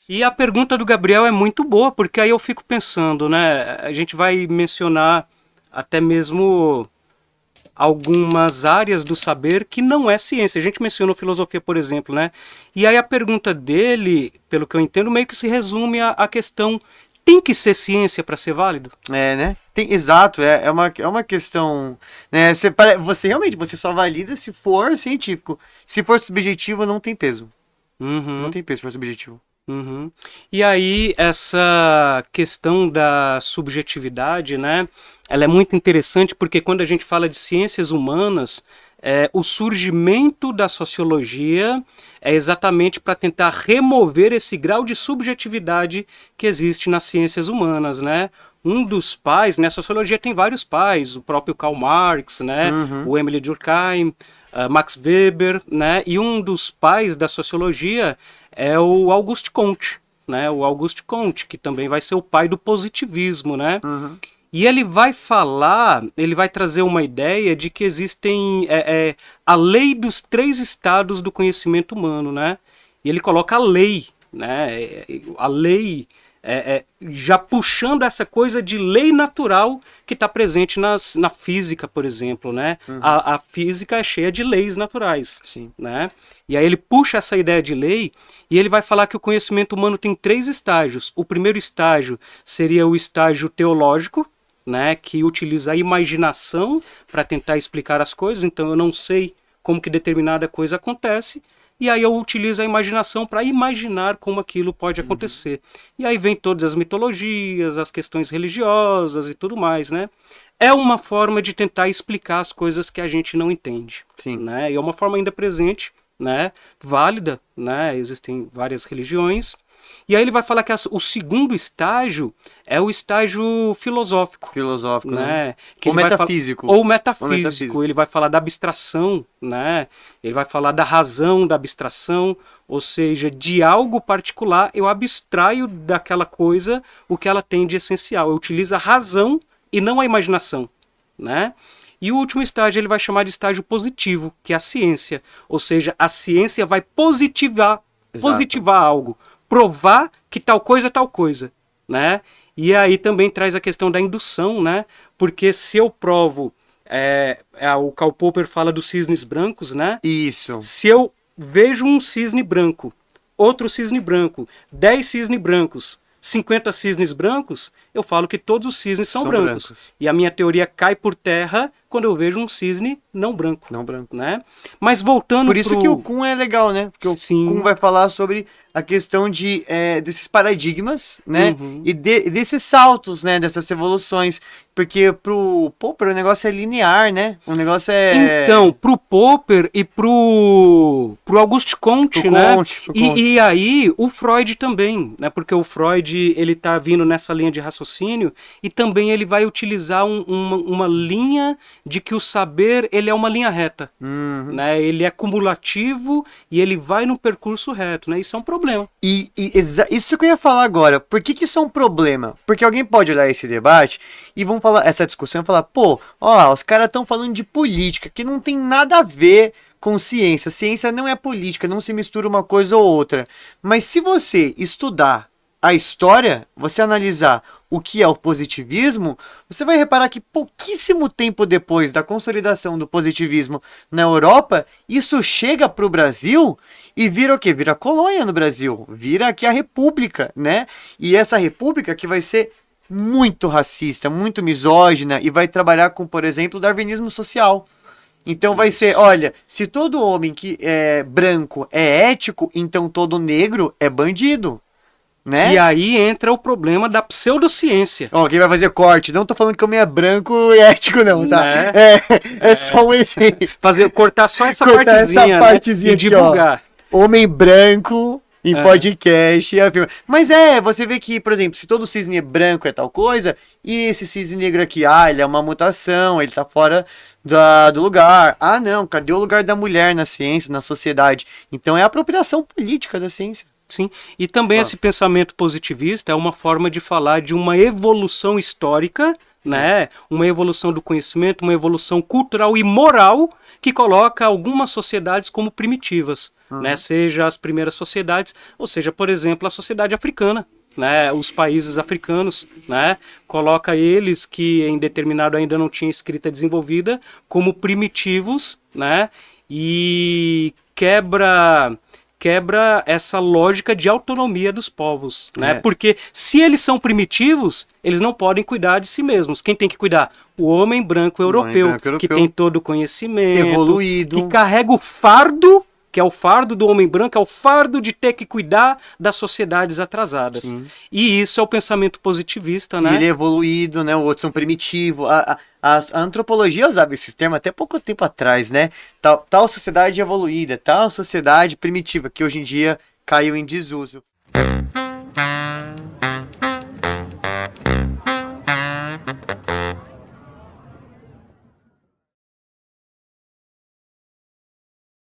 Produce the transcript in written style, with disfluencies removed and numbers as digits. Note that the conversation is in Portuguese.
E a pergunta do Gabriel é muito boa, porque aí eu fico pensando, né? A gente vai mencionar até mesmo algumas áreas do saber que não é ciência. A gente mencionou filosofia, por exemplo, né? E aí a pergunta dele, pelo que eu entendo, meio que se resume à questão: tem que ser ciência para ser válido? É, né? Exato, é uma questão, né? Você realmente, você só valida se for científico. Se for subjetivo, não tem peso. Não Uhum. tem peso se for subjetivo. Uhum. E aí, essa questão da subjetividade, né? Ela é muito interessante porque quando a gente fala de ciências humanas, o surgimento da sociologia é exatamente para tentar remover esse grau de subjetividade que existe nas ciências humanas, né? Um dos pais, né? A sociologia tem vários pais, o próprio Karl Marx, né? Uhum. O Emile Durkheim, Max Weber, né? E um dos pais da sociologia é o Auguste Comte, né? O Auguste Comte, que também vai ser o pai do positivismo, né? Uhum. E ele vai falar, ele vai trazer uma ideia de que existem a lei dos três estados do conhecimento humano, né? E ele coloca a lei, né? A lei já puxando essa coisa de lei natural que está presente na física, por exemplo, né? Uhum. A física é cheia de leis naturais, Sim. né? E aí ele puxa essa ideia de lei e ele vai falar que o conhecimento humano tem três estágios. O primeiro estágio seria o estágio teológico, né, que utiliza a imaginação para tentar explicar as coisas. Então eu não sei como que determinada coisa acontece, e aí eu utilizo a imaginação para imaginar como aquilo pode Uhum. acontecer. E aí vem todas as mitologias, as questões religiosas e tudo mais, né? É uma forma de tentar explicar as coisas que a gente não entende, Sim. né? E é uma forma ainda presente, né? Válida, né? Existem várias religiões. E aí ele vai falar que o segundo estágio é o estágio filosófico, Filosófico, né? né? Que Ou ele vai falar, metafísico. ou Ou metafísico, metafísico. ele vai falar da abstração, né? Ele vai falar da razão da abstração, ou seja, de algo particular eu abstraio daquela coisa o que ela tem de essencial. Eu utilizo a razão e não a imaginação, né? E o último estágio ele vai chamar de estágio positivo, que é a ciência, ou seja, a ciência vai Exato. positivar algo, provar que tal coisa é tal coisa, né? E aí também traz a questão da indução, né? Porque se eu provo, o Karl Popper fala dos cisnes brancos, né? Isso. Se eu vejo um cisne branco, outro cisne branco, 10 cisnes brancos, 50 cisnes brancos, eu falo que todos os cisnes são São brancos. brancos. E a minha teoria cai por terra quando eu vejo um cisne não branco, Não branco. né? Mas voltando Por isso que o pro... Kuhn é legal, né? Porque o Kuhn Sim. vai falar sobre a questão desses paradigmas, né? Uhum. E desses saltos, né? Dessas evoluções. Porque pro Popper o negócio é linear, né? O negócio Então, é... pro Popper e pro Auguste Pro Comte, né? Comte, pro Comte. E aí o Freud também, né? Porque o Freud ele tá vindo nessa linha de raciocínio e também ele vai utilizar uma linha de que o saber ele é uma linha reta, Uhum. né? Ele é cumulativo e ele vai no percurso reto, né? Isso é um problema. Isso que eu ia falar agora. Por que isso é um problema? Porque alguém pode olhar esse debate e vão falar, essa discussão e falar, pô, ó, os caras estão falando de política, que não tem nada a ver com ciência. Ciência não é política, não se mistura uma coisa ou outra. Mas se você estudar a história, você analisar o que é o positivismo, você vai reparar que pouquíssimo tempo depois da consolidação do positivismo na Europa, isso chega para o Brasil e vira o quê? Vira colônia no Brasil, vira aqui a república, né? E essa república que vai ser muito racista, muito misógina e vai trabalhar com, por exemplo, o darwinismo social. Então vai ser, Isso. olha, se todo homem que é branco é ético, então todo negro é bandido, Que né? aí entra o problema da pseudociência, Ó, quem vai fazer corte? Não tô falando que homem é branco e ético, não, tá? né? É só um exemplo. Cortar só essa Cortar essa partezinha, né? partezinha E aqui, ó. divulgar. Homem branco em É. podcast. Mas você vê que, por exemplo, se todo cisne branco é tal coisa, e esse cisne negro aqui, ele é uma mutação, ele tá fora do lugar. Ah, não, cadê o lugar da mulher na ciência, na sociedade? Então é a apropriação política da ciência. Sim, e também Fala. esse pensamento positivista é uma forma de falar de uma evolução histórica né? Uma evolução do conhecimento, uma evolução cultural e moral que coloca algumas sociedades como primitivas, né? Seja as primeiras sociedades, ou seja, por exemplo, a sociedade africana, né? Os países africanos, né? Coloca eles que em determinado ainda não tinha escrita desenvolvida como primitivos, né? E quebra essa lógica de autonomia dos povos, né? Porque se eles são primitivos, eles não podem cuidar de si mesmos. Quem tem que cuidar? O homem branco europeu, que tem todo o conhecimento, evoluído, que carrega o fardo, que é o fardo do homem branco, é o fardo de ter que cuidar das sociedades atrasadas. Sim. E isso é o pensamento positivista, né? E ele é evoluído, né? O outro são primitivo. A antropologia usava esse termo até pouco tempo atrás, né? Tal sociedade evoluída, tal sociedade primitiva, que hoje em dia caiu em desuso.